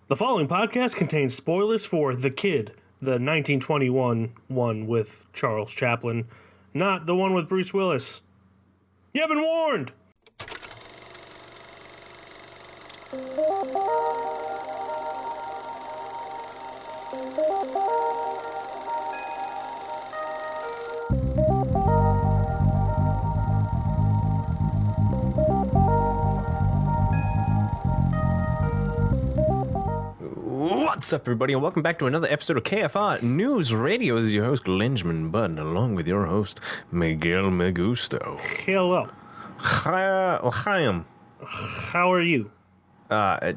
The following podcast contains spoilers for The Kid, the 1921 one with Charles Chaplin, not the one with Bruce Willis. You have been warned! What's up, everybody, and welcome back to another episode of KFR News Radio. This is your host, Lynchman Button, along with your host, Miguel Megusto. Hello. Chaim. How are you?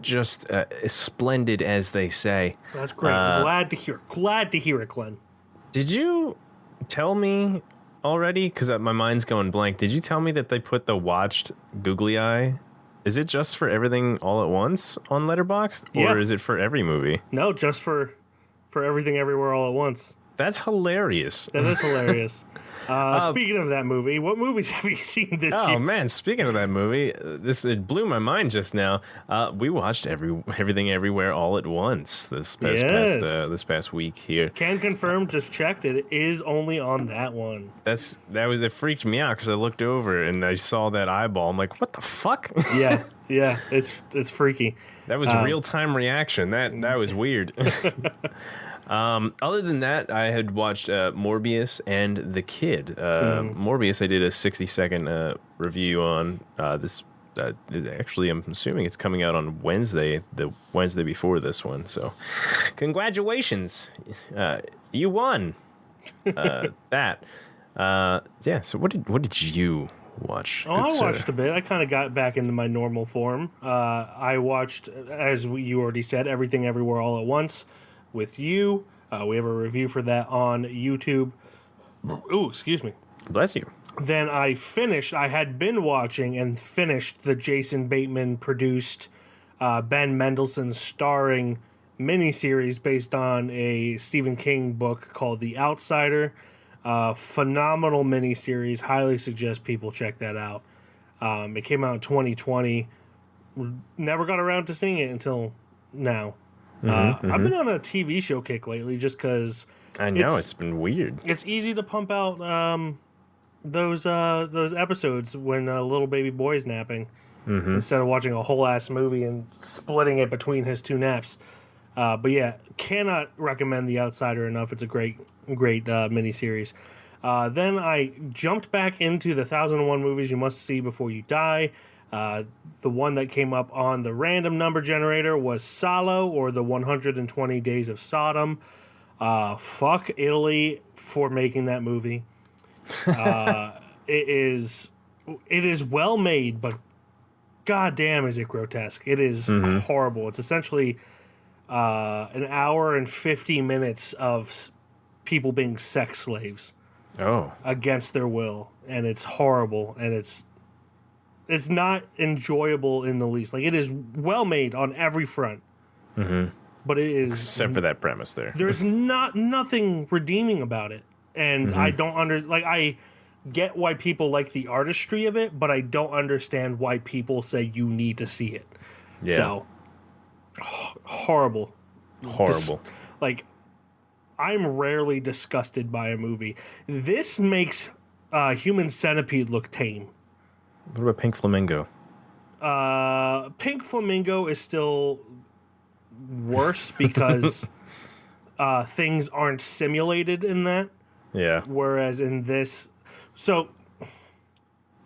Just splendid, as they say. That's great. Glad to hear it. Glad to hear it, Glenn. Did you tell me already? Because my mind's going blank. Did you tell me that they put the watched googly eye? Is it just for everything all at once on Letterboxd, or is it for every movie? No, just for everything everywhere all at once. That's hilarious. That is hilarious. Speaking of that movie, what movies have you seen this year? Oh man, speaking of that movie, it blew my mind just now. We watched Everything Everywhere All at Once this past week here. Can confirm, just checked, it is only on that one. It freaked me out because I looked over and I saw that eyeball. I'm like, what the fuck? Yeah, it's freaky. That was real-time reaction. That was weird. Other than that, I had watched Morbius and The Kid. Morbius, I did a 60-second review on this. Actually, I'm assuming it's coming out on Wednesday, the Wednesday before this one. So, congratulations, you won that. So what did you watch? I watched a bit. I kind of got back into my normal form. I watched, as you already said, Everything Everywhere All at Once with you. We have a review for that on YouTube. Ooh, excuse me. Bless you. Then I had been watching and finished the Jason Bateman produced, Ben Mendelsohn starring miniseries based on a Stephen King book called The Outsider. Phenomenal miniseries. Highly suggest people check that out. It came out in 2020. Never got around to seeing it until now. I've been on a TV show kick lately just because I know it's been weird. It's easy to pump out those episodes when a little baby boy is napping instead of watching a whole ass movie and splitting it between his two naps. But yeah, cannot recommend The Outsider enough. It's a great miniseries. Then I jumped back into the 1001 movies you must see before you die. The one that came up on the random number generator was Salo, or the 120 Days of Sodom. Fuck Italy for making that movie. It is well made, but goddamn is it grotesque. It is horrible. It's essentially an hour and 50 minutes of people being sex slaves against their will, and it's horrible, and it's not enjoyable in the least. Like, it is well made on every front. But it is... Except for that premise there. There's nothing redeeming about it. And I don't I get why people like the artistry of it, but I don't understand why people say you need to see it. Yeah. So, horrible. I'm rarely disgusted by a movie. This makes Human Centipede look tame. What about Pink Flamingo? Pink Flamingo is still worse because things aren't simulated in that. Yeah. Whereas in this,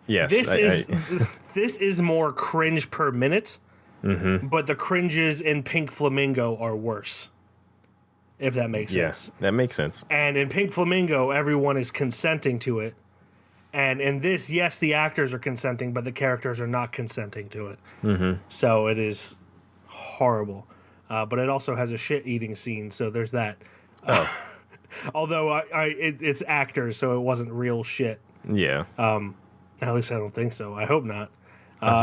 yes, this is more cringe per minute, but the cringes in Pink Flamingo are worse. If that makes sense. Yeah, that makes sense. And in Pink Flamingo, everyone is consenting to it. And in this, yes, the actors are consenting, but the characters are not consenting to it. So it is horrible. But it also has a shit-eating scene, so there's that. Although it's actors, so it wasn't real shit. Yeah. At least I don't think so. I hope not.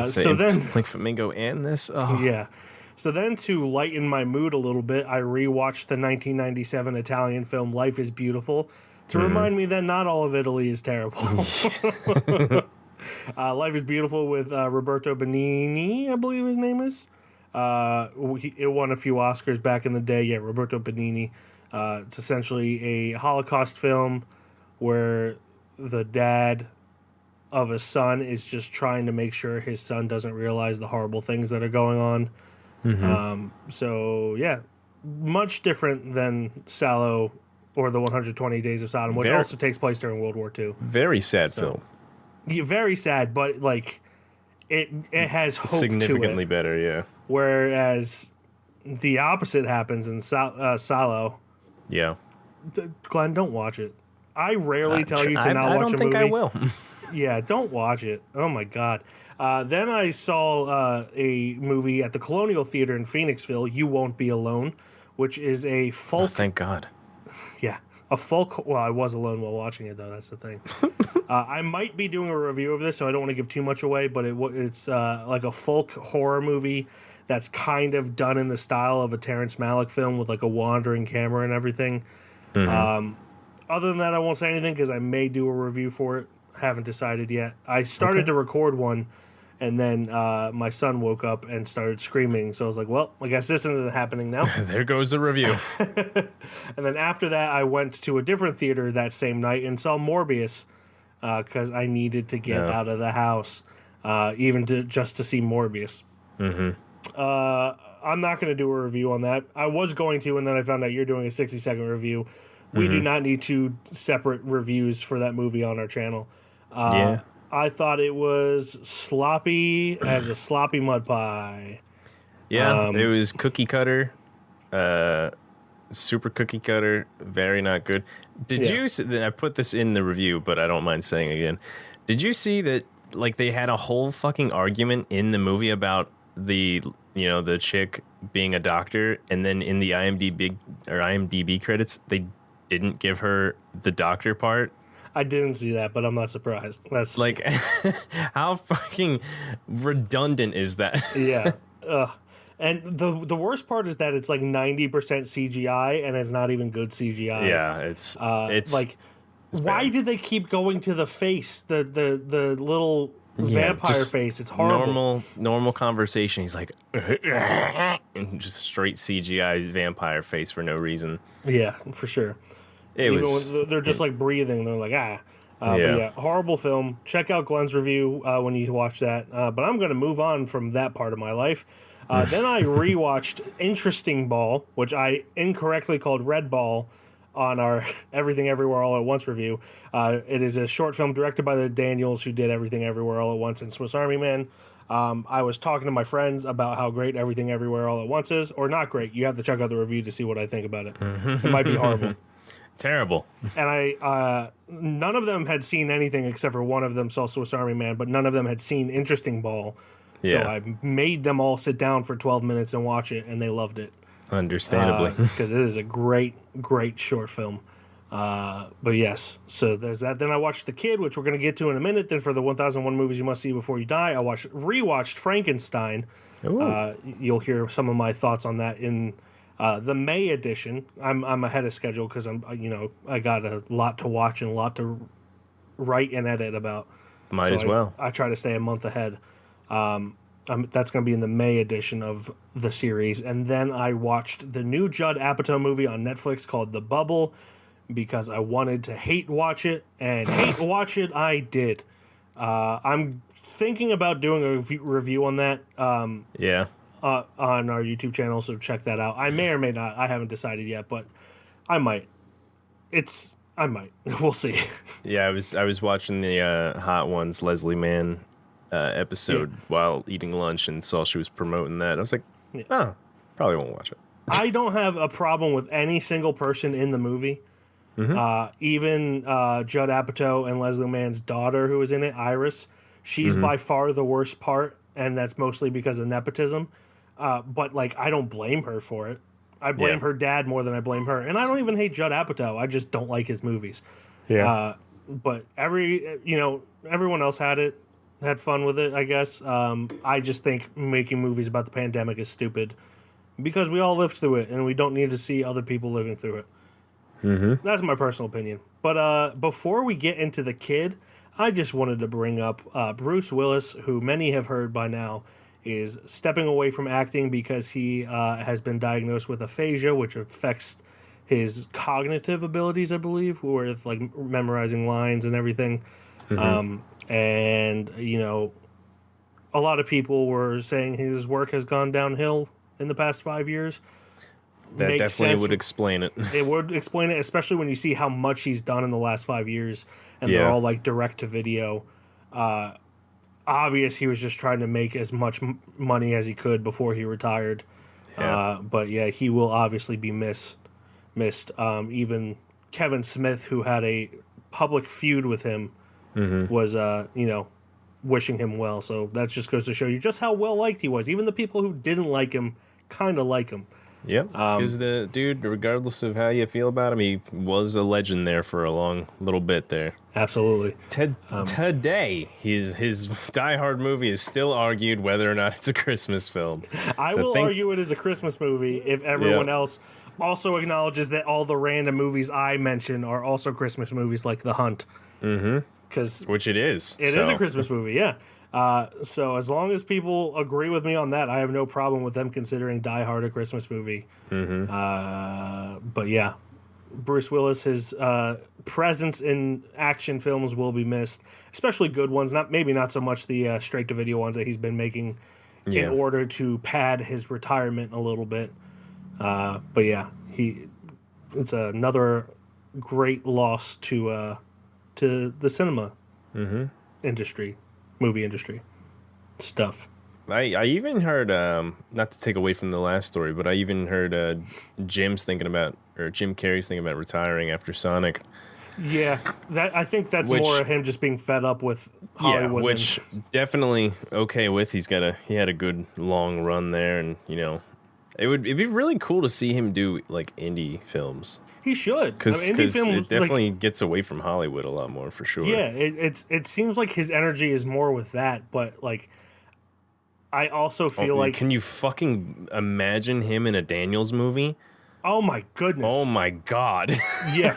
So then, Pink Flamingo and this. Oh. Yeah. So then, to lighten my mood a little bit, I rewatched the 1997 Italian film Life is Beautiful to remind me that not all of Italy is terrible. Life is Beautiful with Roberto Benigni, I believe his name is. It won a few Oscars back in the day. Yeah, Roberto Benigni. It's essentially a Holocaust film where the dad of a son is just trying to make sure his son doesn't realize the horrible things that are going on. So yeah, much different than Sallow or the 120 Days of Sodom, which also takes place during World War II. Very sad film. Yeah, very sad, but like it has hope Significantly to it. better, yeah. Whereas the opposite happens in Sallow. Yeah. Glenn, don't watch it. I rarely tell you to not watch a movie. I don't think I will. Yeah, don't watch it. Oh my God. Then I saw a movie at the Colonial Theater in Phoenixville, You Won't Be Alone, which is a folk. Oh, thank God. Yeah, a folk. Well, I was alone while watching it, though. That's the thing. I might be doing a review of this, so I don't want to give too much away, but it's like a folk horror movie that's kind of done in the style of a Terrence Malick film with like a wandering camera and everything. Other than that, I won't say anything because I may do a review for it. Haven't decided yet. I started to record one, and then my son woke up and started screaming. So I was like, well, I guess this isn't happening now. There goes the review. And then after that, I went to a different theater that same night and saw Morbius because I needed to get out of the house, just to see Morbius. I'm not going to do a review on that. I was going to, and then I found out you're doing a 60-second review. We do not need two separate reviews for that movie on our channel. I thought it was sloppy as a sloppy mud pie. Yeah, it was cookie cutter, super cookie cutter, very not good. Did you? I put this in the review, but I don't mind saying again. Did you see that? Like they had a whole fucking argument in the movie about the chick being a doctor, and then in the IMDb credits they didn't give her the doctor part. I didn't see that, but I'm not surprised. That's like, how fucking redundant is that? Yeah. And the worst part is that it's like 90% CGI, and it's not even good CGI. Yeah, it's like, it's why bad. did they keep going to the face, the little vampire face? It's horrible. Normal conversation. He's like, and just straight CGI vampire face for no reason. Yeah, for sure. When they're just like breathing, they're like But yeah, horrible film. Check out Glenn's review when you watch that. But I'm going to move on from that part of my life. Then I rewatched Interesting Ball, which I incorrectly called Red Ball on our Everything Everywhere All at Once review. It is a short film directed by the Daniels, who did Everything Everywhere All at Once and Swiss Army Man. I was talking to my friends about how great Everything Everywhere All at Once is, or not great. You have to check out the review to see what I think about it. It might be horrible. Terrible. And none of them had seen anything except for one of them saw Swiss Army Man, but none of them had seen Interesting Ball. So I made them all sit down for 12 minutes and watch it, and they loved it. Understandably. Because it is a great, great short film. But yes, so there's that. Then I watched The Kid, which we're going to get to in a minute. Then for the 1001 Movies You Must See Before You Die, I rewatched Frankenstein. You'll hear some of my thoughts on that in the May edition. I'm ahead of schedule because I got a lot to watch and a lot to write and edit about. Might as well. I try to stay a month ahead. That's going to be in the May edition of the series. And then I watched the new Judd Apatow movie on Netflix called The Bubble because I wanted to hate watch it, and hate watch it I did. I'm thinking about doing a review on that. On our YouTube channel, so check that out. I may or may not. I haven't decided yet, but I might. I might. We'll see. Yeah, I was watching the Hot Ones Leslie Mann episode while eating lunch and saw she was promoting that. I was like, probably won't watch it. I don't have a problem with any single person in the movie. Even Judd Apatow and Leslie Mann's daughter, who was in it, Iris. She's by far the worst part, and that's mostly because of nepotism. But like, I don't blame her for it. I blame her dad more than I blame her, and I don't even hate Judd Apatow. I just don't like his movies. But everyone else had fun with it, I guess. I just think making movies about the pandemic is stupid because we all lived through it, and we don't need to see other people living through it. That's my personal opinion. But before we get into The Kid, I just wanted to bring up Bruce Willis, who many have heard by now is stepping away from acting because he has been diagnosed with aphasia, which affects his cognitive abilities, I believe, with like memorizing lines and everything. And, you know, a lot of people were saying his work has gone downhill in the past 5 years. That definitely would explain it. It would explain it, especially when you see how much he's done in the last 5 years, and they're Yeah. all like direct to video. Obvious he was just trying to make as much money as he could before he retired. Yeah. But yeah, he will obviously be missed. Even Kevin Smith, who had a public feud with him, was you know, wishing him well. So that just goes to show you just how well liked he was. Even the people who didn't like him kind of like him. Yep. Because the dude, regardless of how you feel about him, he was a legend there for a long little bit there. Absolutely. Today, his Die Hard movie is still argued whether or not it's a Christmas film. I will argue it is a Christmas movie if everyone else also acknowledges that all the random movies I mention are also Christmas movies, like The Hunt. Which it is. It is a Christmas movie, yeah. So as long as people agree with me on that, I have no problem with them considering Die Hard a Christmas movie. But yeah, Bruce Willis, his presence in action films will be missed, especially good ones. Maybe not so much the straight-to-video ones that he's been making in order to pad his retirement a little bit. But yeah, it's another great loss to the cinema industry. Movie industry stuff. I even heard, not to take away from the last story, but I even heard Jim Carrey's thinking about retiring after Sonic. Yeah, I think that's more of him just being fed up with Hollywood. Yeah, which definitely okay with. He had a good long run there, and you know, it'd be really cool to see him do like indie films. He should, because it definitely gets away from Hollywood a lot more for sure. Yeah, it seems like his energy is more with that, but like, I also feel like, can you fucking imagine him in a Daniels movie? Oh my goodness! Oh my god! Yeah,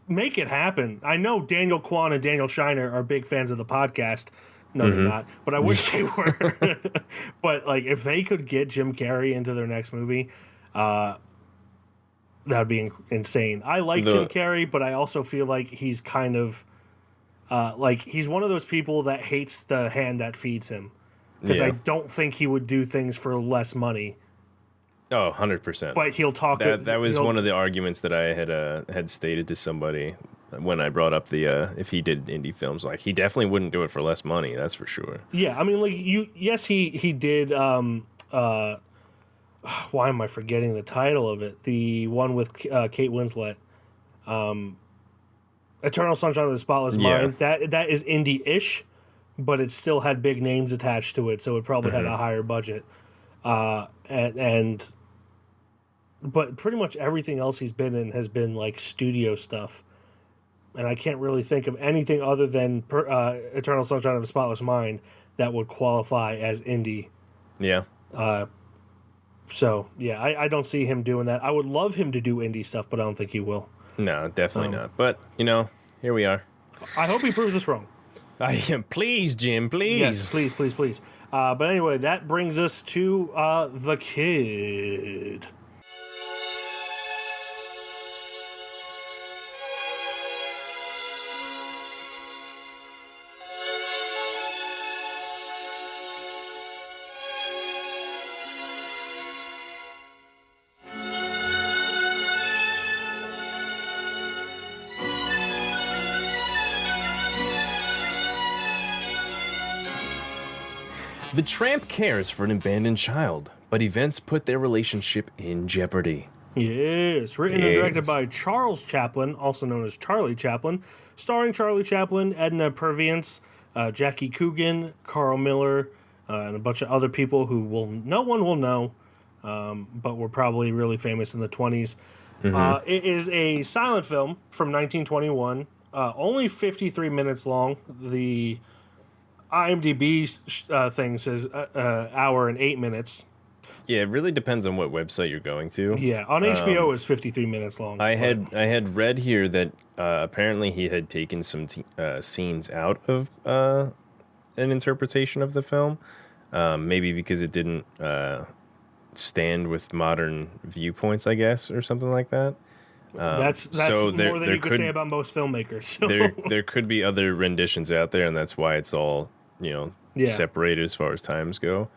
make it happen. I know Daniel Kwan and Daniel Shiner are big fans of the podcast. No, they're not, but I wish they were. But like, if they could get Jim Carrey into their next movie, that would be insane. I like Jim Carrey, but I also feel like he's kind of like he's one of those people that hates the hand that feeds him. Because I don't think he would do things for less money. Oh, 100%. But he'll talk. That was one of the arguments that I had stated to somebody when I brought up the if he did indie films. Like, he definitely wouldn't do it for less money. That's for sure. Yeah, I mean, like yes, he did. Why am I forgetting the title of it? The one with Kate Winslet, Eternal Sunshine of the Spotless Mind. That is indie-ish, but it still had big names attached to it, so it probably had a higher budget. But pretty much everything else he's been in has been like studio stuff, and I can't really think of anything other than Eternal Sunshine of the Spotless Mind that would qualify as indie. Yeah. So, yeah, I don't see him doing that. I would love him to do indie stuff, but I don't think he will. No, definitely not. But, you know, here we are. I hope he proves us wrong. Please, Jim, please. Yes, please, please, please. But anyway, that brings us to The Kid. The tramp cares for an abandoned child, but events put their relationship in jeopardy. Yes, written and directed by Charles Chaplin, also known as Charlie Chaplin, starring Charlie Chaplin, Edna Purviance, Jackie Coogan, Carl Miller, and a bunch of other people who no one will know, but were probably really famous in the 20s. It is a silent film from 1921, only 53 minutes long. The IMDb thing says hour and 8 minutes. Yeah, it really depends on what website you're going to. Yeah, on HBO it's 53 minutes long. I had read here that apparently he had taken some scenes out of an interpretation of the film. Maybe because it didn't stand with modern viewpoints, I guess, or something like that. That's so there, more than there you could could say about most filmmakers. So. there could be other renditions out there, and that's why it's all separated as far as times go.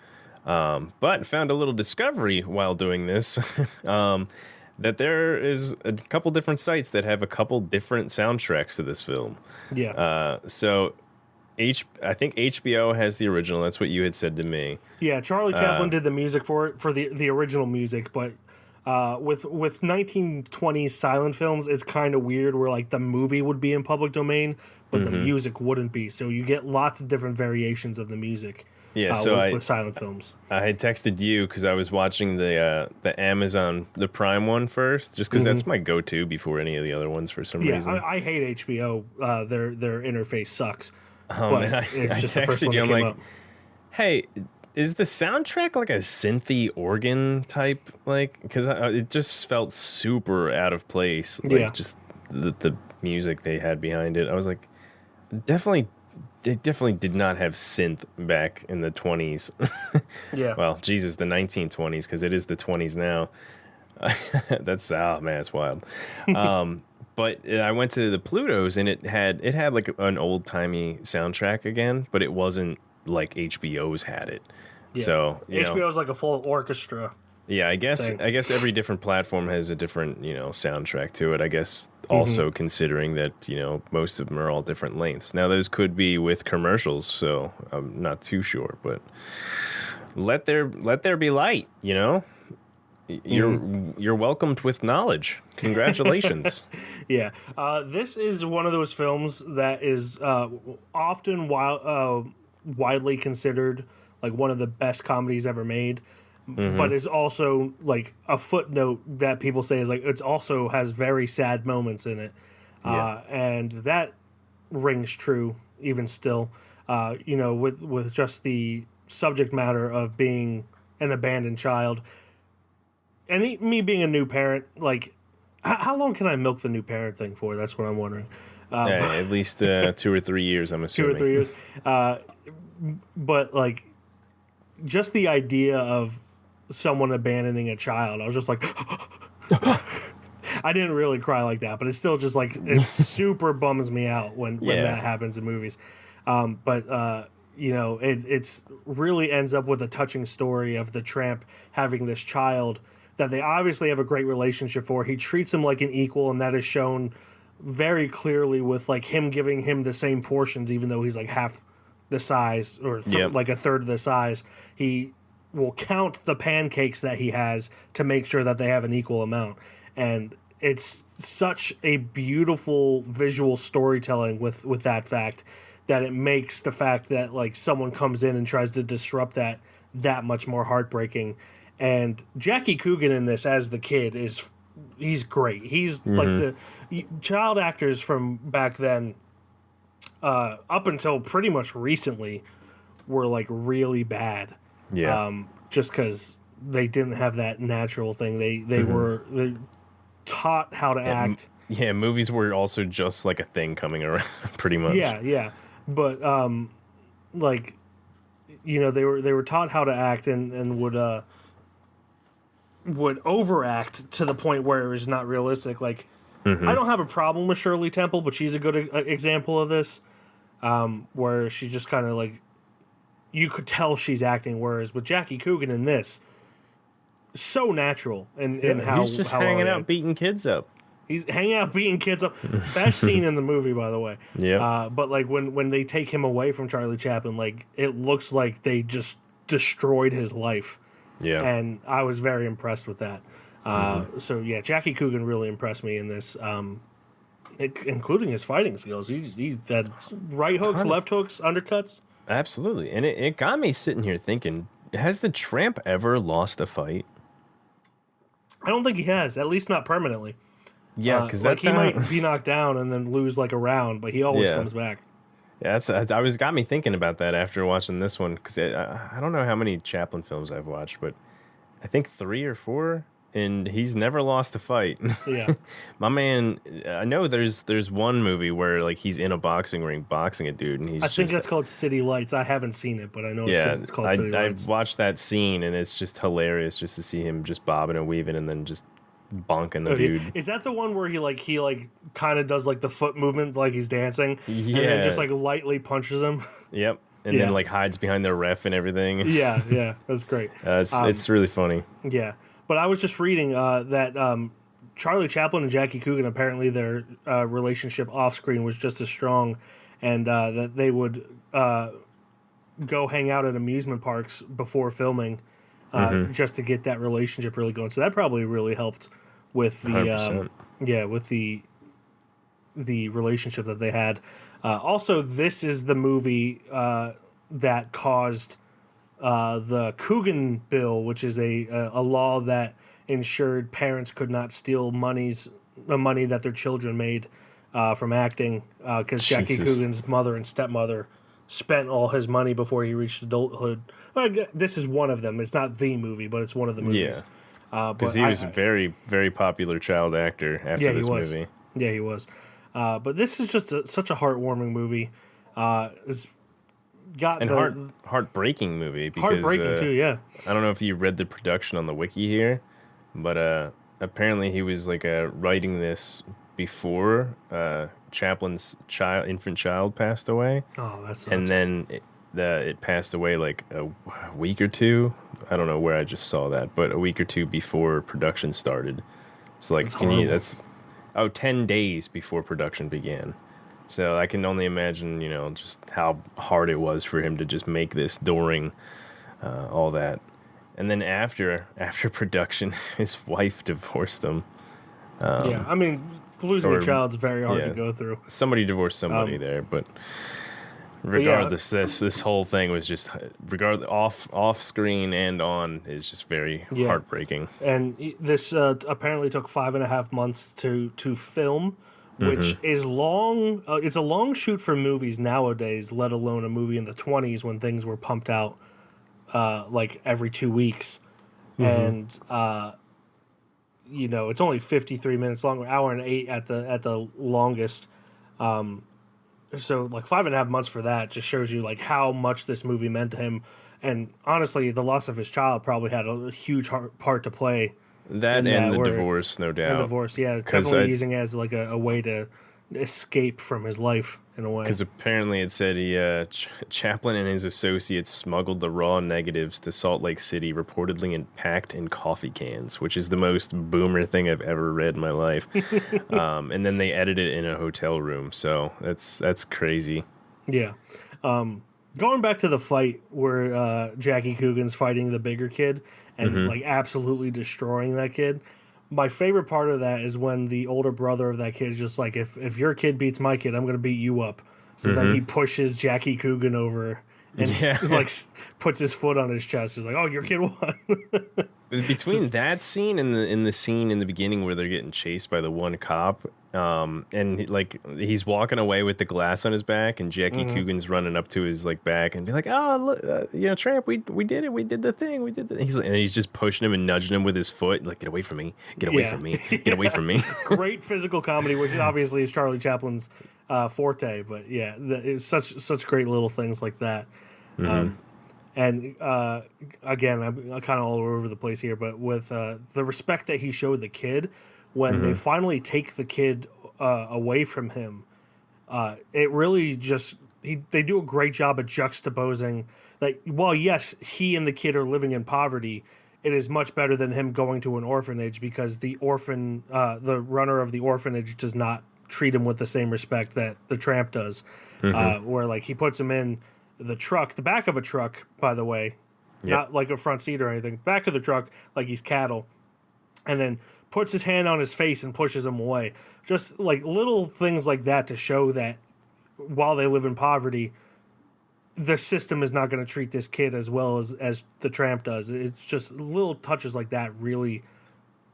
But found a little discovery while doing this that there is a couple different sites that have a couple different soundtracks to this film. Yeah. So I think HBO has the original. That's what you had said to me. Yeah, Charlie Chaplin did the music for it, for the original music, but with 1920s silent films, it's kind of weird where like the movie would be in public domain, but the music wouldn't be. So you get lots of different variations of the music. Yeah, with silent films. I had texted you because I was watching the Amazon, the Prime one first, just because that's my go-to before any of the other ones for some reason. I hate HBO. Their interface sucks. Man, I texted you. I'm like, hey, is the soundtrack like a synthy organ type? Like, because it just felt super out of place. Like, just the music they had behind it. I was like, they definitely did not have synth back in the 20s. Yeah. Well, Jesus, the 1920s, because it is the 20s now. That's it's wild. But I went to the Pluto's and it had like an old timey soundtrack again, but it wasn't like HBO's had it. Yeah. So HBO's like a full orchestra. Yeah, I guess every different platform has a different soundtrack to it. I guess also considering that most of them are all different lengths. Now those could be with commercials, so I'm not too sure. But let there be light. You're welcomed with knowledge. Congratulations. Yeah, this is one of those films that is often widely considered like one of the best comedies ever made. But is also like a footnote that people say is like it's also has very sad moments in it, and that rings true even still. With just the subject matter of being an abandoned child, and me being a new parent. Like, how long can I milk the new parent thing for? That's what I'm wondering. At least 2 or 3 years, I'm assuming. 2 or 3 years, but like just the idea of someone abandoning a child, I was just like I didn't really cry like that, but it's still just like it super bums me out when that happens in movies. It's really ends up with a touching story of the tramp having this child that they obviously have a great relationship for. He treats him like an equal, and that is shown very clearly with like him giving him the same portions, even though he's like half the size or like a third of the size. He will count the pancakes that he has to make sure that they have an equal amount. And it's such a beautiful visual storytelling with that fact that it makes the fact that like someone comes in and tries to disrupt that much more heartbreaking. And Jackie Coogan in this as the kid he's great. He's like the child actors from back then up until pretty much recently were like really bad. Yeah. Just because they didn't have that natural thing. They were taught how to act. Yeah, movies were also just like a thing coming around, pretty much. Yeah. But they were taught how to act and would overact to the point where it was not realistic. Like I don't have a problem with Shirley Temple, but she's a good example of this, where she just kind of like. You could tell she's acting, whereas with Jackie Coogan in this, so natural in how he's just hanging out beating kids up. He's hanging out beating kids up. Best scene in the movie, by the way. Yeah. But like when they take him away from Charlie Chaplin, like it looks like they just destroyed his life. Yeah. And I was very impressed with that. So yeah, Jackie Coogan really impressed me in this, including his fighting skills. He had right hooks, left hooks, undercuts. Absolutely. And it got me sitting here thinking, has the tramp ever lost a fight? I don't think he has, at least not permanently. Yeah, because he might be knocked down and then lose like a round, but he always comes back. Yeah, got me thinking about that after watching this one, because I don't know how many Chaplin films I've watched, but I think 3 or 4. and he's never lost a fight. Yeah. My man, I know there's one movie where like he's in a boxing ring boxing a dude, and he's I think that's called City Lights. I haven't seen it, but I know it's called City I Lights. watched that scene, and it's just hilarious just to see him just bobbing and weaving and then just bonking the dude. Is that the one where he kind of does like the foot movement like he's dancing, and then just like lightly punches him? Yep. And then like hides behind the ref and everything. Yeah, that's great. It's really funny. Yeah, but I was just reading that Charlie Chaplin and Jackie Coogan, apparently their relationship off screen was just as strong, and that they would go hang out at amusement parks before filming, just to get that relationship really going. So that probably really helped with the the relationship that they had. Also, this is the movie that caused the Coogan Bill, which is a law that ensured parents could not steal the money that their children made from acting, because Jackie Coogan's mother and stepmother spent all his money before he reached adulthood. Well, this is one of them. It's not the movie, but it's one of the movies. Yeah, because he was a very, very popular child actor after this movie. Yeah, he was. But this is just such a heartwarming movie. It's got heartbreaking movie. Because, heartbreaking too, yeah. I don't know if you read the production on the wiki here, but apparently he was like writing this before Chaplin's infant child passed away. Oh, that sucks. And then it passed away like a week or two. I don't know where I just saw that, but a week or two before production started. So like, that's 10 days before production began. So I can only imagine, just how hard it was for him to just make this during all that. And then after production, his wife divorced him. Yeah, I mean, losing a child's very hard to go through. Somebody divorced somebody there, but regardless, this whole thing was just off screen and on is just very heartbreaking. And this apparently took 5.5 months to film, which is long. It's a long shoot for movies nowadays, let alone a movie in the 20s when things were pumped out like every 2 weeks. And it's only 53 minutes long, hour and 8 at the longest. So like 5.5 months for that just shows you like how much this movie meant to him. And honestly, the loss of his child probably had a huge part to play. That and the divorce, no doubt. And divorce, yeah. Definitely using it as like a way to escape from his life in a way. Because apparently it said Chaplin and his associates smuggled the raw negatives to Salt Lake City, reportedly packed in coffee cans, which is the most boomer thing I've ever read in my life. And then they edited it in a hotel room. So that's crazy. Yeah. Going back to the fight where Jackie Coogan's fighting the bigger kid and like absolutely destroying that kid. My favorite part of that is when the older brother of that kid is just like, if your kid beats my kid, I'm going to beat you up. So then he pushes Jackie Coogan over and like puts his foot on his chest. He's like, "Oh, your kid won." Between that scene and the scene in the beginning where they're getting chased by the one cop, and like he's walking away with the glass on his back, and Jackie Coogan's running up to his like back and be like, "Oh, look, Tramp, we did it, we did the thing, we did the." He's just pushing him and nudging him with his foot, like, "Get away from me, get away from me, get away from me." Great physical comedy, which obviously is Charlie Chaplin's forte, but yeah, it's such great little things like that. And again, I'm kind of all over the place here, but with the respect that he showed the kid when they finally take the kid away from him, it really just they do a great job of juxtaposing. Like, while yes, he and the kid are living in poverty, it is much better than him going to an orphanage because the runner of the orphanage does not treat him with the same respect that the tramp does, where like he puts him in the back of a truck, by the way, not like a front seat or anything, back of the truck, like he's cattle, and then puts his hand on his face and pushes him away. Just like little things like that to show that while they live in poverty, the system is not going to treat this kid as well as the tramp does. It's just little touches like that really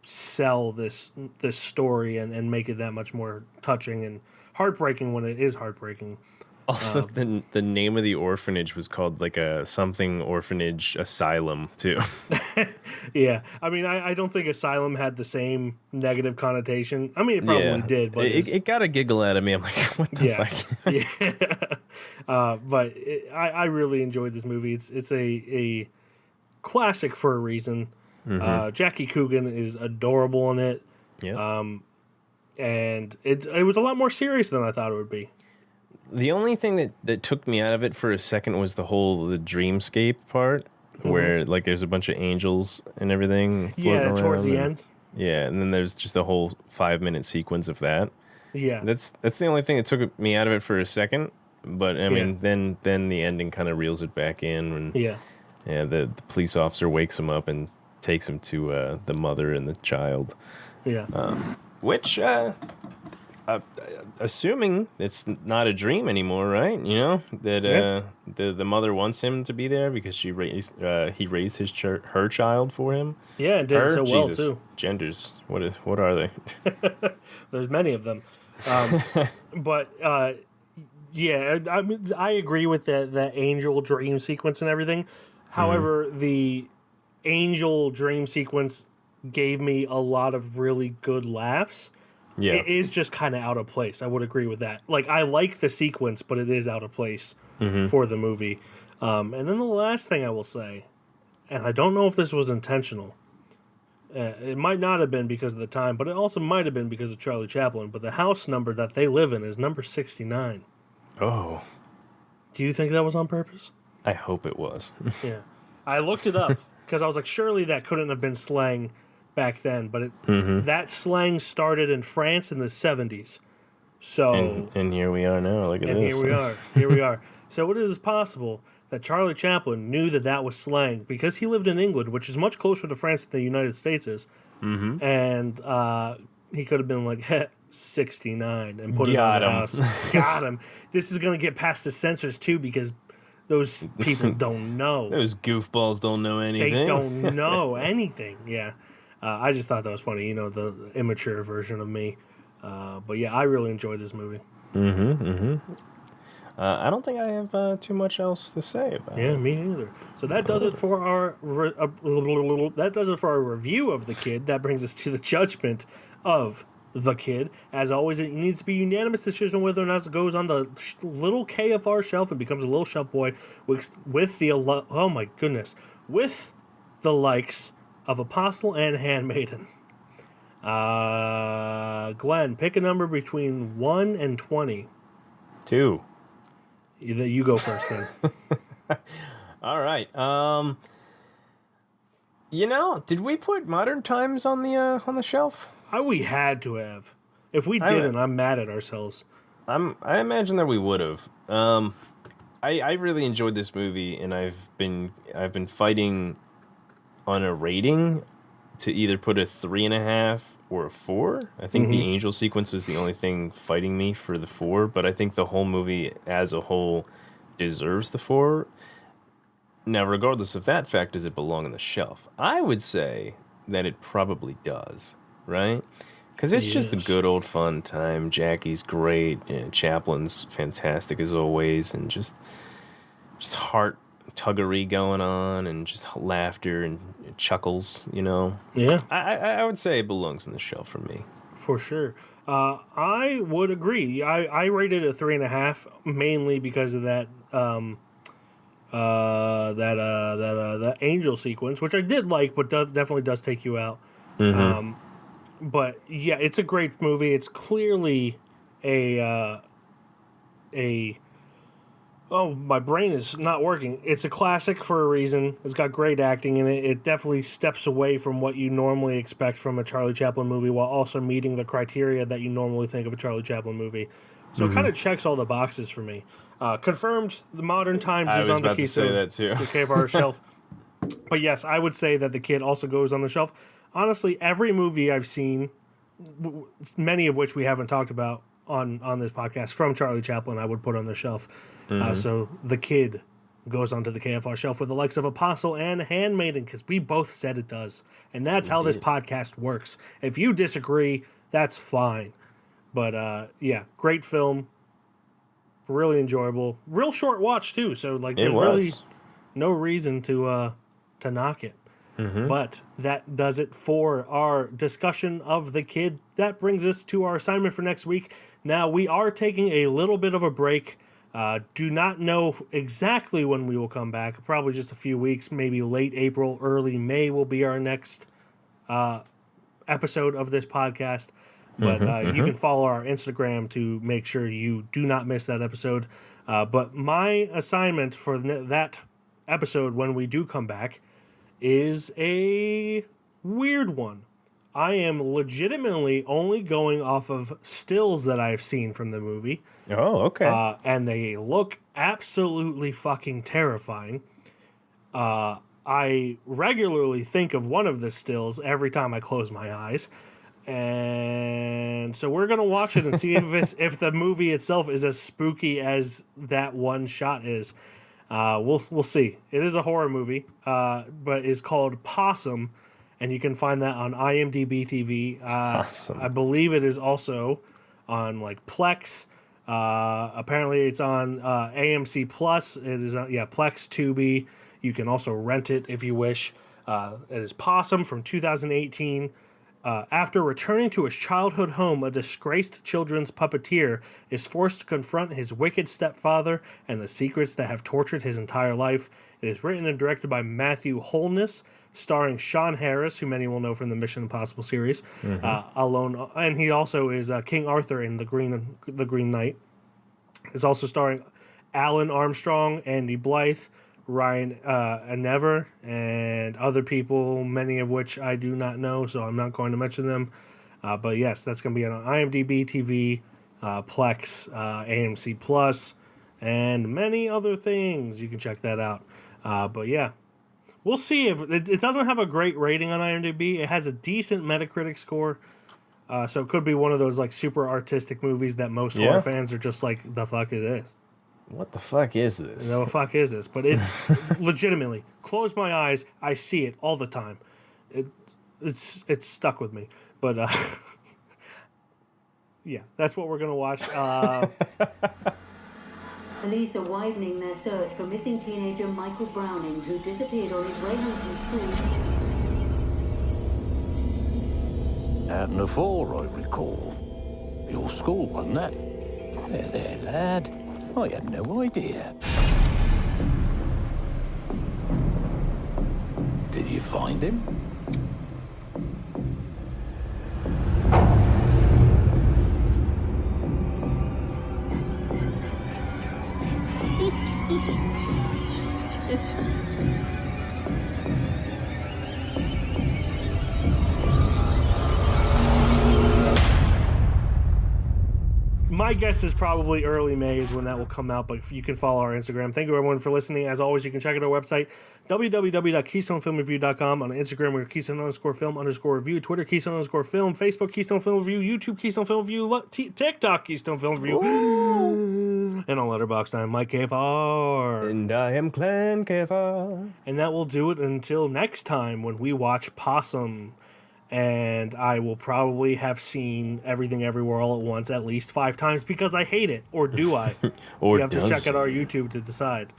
sell this story and make it that much more touching and heartbreaking when it is heartbreaking. Also, the name of the orphanage was called like a something orphanage asylum too. Yeah, I mean, I don't think asylum had the same negative connotation. I mean, it probably did, but it got a giggle out of me. I'm like, what the fuck? Yeah. But I really enjoyed this movie. It's a classic for a reason. Jackie Coogan is adorable in it. Yeah. And it was a lot more serious than I thought it would be. The only thing that took me out of it for a second was the dreamscape part, where like there's a bunch of angels and everything floating around. Towards the end. Yeah, and then there's just a whole 5-minute sequence of that. Yeah. That's the only thing that took me out of it for a second. But I mean, then the ending kind of reels it back in. And, the police officer wakes him up and takes him to the mother and the child. Yeah. Which, assuming it's not a dream anymore, right? You know that the mother wants him to be there because he raised her child for him. Yeah, and did so well too. Genders, what are they? There's many of them, but yeah, I mean, I agree with the angel dream sequence and everything. However, the angel dream sequence gave me a lot of really good laughs. Yeah. It is just kind of out of place. I would agree with that. Like, I like the sequence, but it is out of place for the movie. And then the last thing I will say, and I don't know if this was intentional. It might not have been because of the time, but it also might have been because of Charlie Chaplin. But the house number that they live in is number 69. Oh. Do you think that was on purpose? I hope it was. Yeah. I looked it up because I was like, surely that couldn't have been slang back then, but that slang started in France in the 70s. So and here we are now. Look at this. Here we are. So it is possible that Charlie Chaplin knew that was slang because he lived in England, which is much closer to France than the United States is. And he could have been like 69 and put it on the house. Got him. This is going to get past the censors too because those people don't know. Those goofballs don't know anything. They don't know anything. Yeah. I just thought that was funny, the immature version of me. But yeah, I really enjoyed this movie. I don't think I have too much else to say about it. Yeah, me neither. So that does it for our review of The Kid. That brings us to the judgment of The Kid. As always, it needs to be a unanimous decision whether or not it goes on the little KFR shelf and becomes a little shelf boy with the likes of Apostle and Handmaiden. Glenn, pick a number between 1 and 20. 2. You go first then. All right. Did we put Modern Times on the shelf? We had to have. If we didn't, I'm mad at ourselves. I imagine that we would have. I really enjoyed this movie, and I've been fighting on a rating to either put a 3.5 or a 4. I think the angel sequence is the only thing fighting me for the 4, but I think the whole movie as a whole deserves the 4. Now, regardless of that fact, does it belong on the shelf? I would say that it probably does, right? Because it's just a good old fun time. Jackie's great, Chaplin's fantastic as always, and just heart tuggery going on and just laughter and chuckles, Yeah. I would say it belongs on the shelf for me. For sure. I would agree. I rated it a 3.5 mainly because of that angel sequence, which I did like, but definitely does take you out. But yeah, it's a great movie. It's clearly my brain is not working. It's a classic for a reason. It's got great acting in it. It definitely steps away from what you normally expect from a Charlie Chaplin movie while also meeting the criteria that you normally think of a Charlie Chaplin movie. So it kind of checks all the boxes for me. Confirmed, the Modern Times is on the Keystone, the KFR shelf. But yes, I would say that The Kid also goes on the shelf. Honestly, every movie I've seen, many of which we haven't talked about on this podcast, from Charlie Chaplin, I would put on the shelf. So The Kid goes onto the KFR shelf with the likes of Apostle and Handmaiden, because we both said it does. And that's how this podcast works. If you disagree, that's fine. But yeah, great film. really enjoyable. Real short watch too, so like there's really no reason to knock it. But that does it for our discussion of The Kid. That brings us to our assignment for next week. Now, we are taking a little bit of a break. Do not know exactly when we will come back. Probably just a few weeks, maybe late April, early May will be our next episode of this podcast. But you can follow our Instagram to make sure you do not miss that episode. But my assignment for that episode when we do come back is a weird one. I am legitimately only going off of stills that I've seen from the movie. Oh, okay. And they look absolutely fucking terrifying. I regularly think of one of the stills every time I close my eyes. And so we're going to watch it and see if the movie itself is as spooky as that one shot is. We'll see. It is a horror movie, but it's called Possum, and you can find that on IMDb TV. Awesome. I believe it is also on like Plex. Apparently, it's on AMC Plus. It is Plex, Tubi. You can also rent it if you wish. It is Possum from 2018. After returning to his childhood home, a disgraced children's puppeteer is forced to confront his wicked stepfather and the secrets that have tortured his entire life. It is written and directed by Matthew Holness, starring Sean Harris, who many will know from the Mission Impossible series, alone, and he also is King Arthur in the Green Knight. It's also starring Alan Armstrong, Andy Blythe, Ryan Never, and other people, many of which I do not know, so I'm not going to mention them. But yes, that's going to be on IMDb TV, Plex, AMC Plus, and many other things. You can check that out. But yeah, we'll see if it doesn't have a great rating on IMDb. It has a decent Metacritic score. So it could be one of those like super artistic movies that most horror fans are just like, the fuck is this? What the fuck is this? The fuck is this? But it legitimately, close my eyes, I see it all the time. It's stuck with me. But yeah, that's what we're gonna watch. Police are widening their search for missing teenager Michael Browning, who disappeared on his way home from school. Happened before, I recall. Your school, wasn't it? There, lad. I had no idea. Did you find him? My guess is probably early May is when that will come out, but you can follow our Instagram. Thank you, everyone, for listening. As always, you can check out our website, www.keystonefilmreview.com. On Instagram, we're Keystone_film_review. Twitter, Keystone_film. Facebook, Keystone Film Review. YouTube, Keystone Film Review. TikTok, Keystone Film Review. And on Letterboxd, I'm Mike KFR. And I am Clan KFR. And that will do it until next time when we watch Possum. And I will probably have seen Everything Everywhere All at Once at least 5 times because I hate it. Or do I? Or you have to check out our YouTube to decide.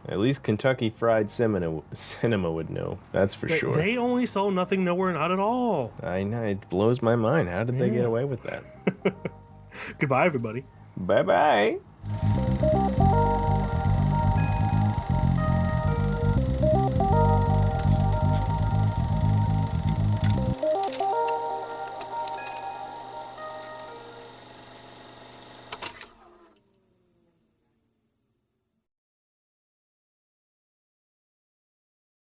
At least Kentucky Fried Cinema would know. That's for sure. They only saw Nothing Nowhere Not at All. I know. It blows my mind. How did they get away with that? Goodbye, everybody. Bye-bye.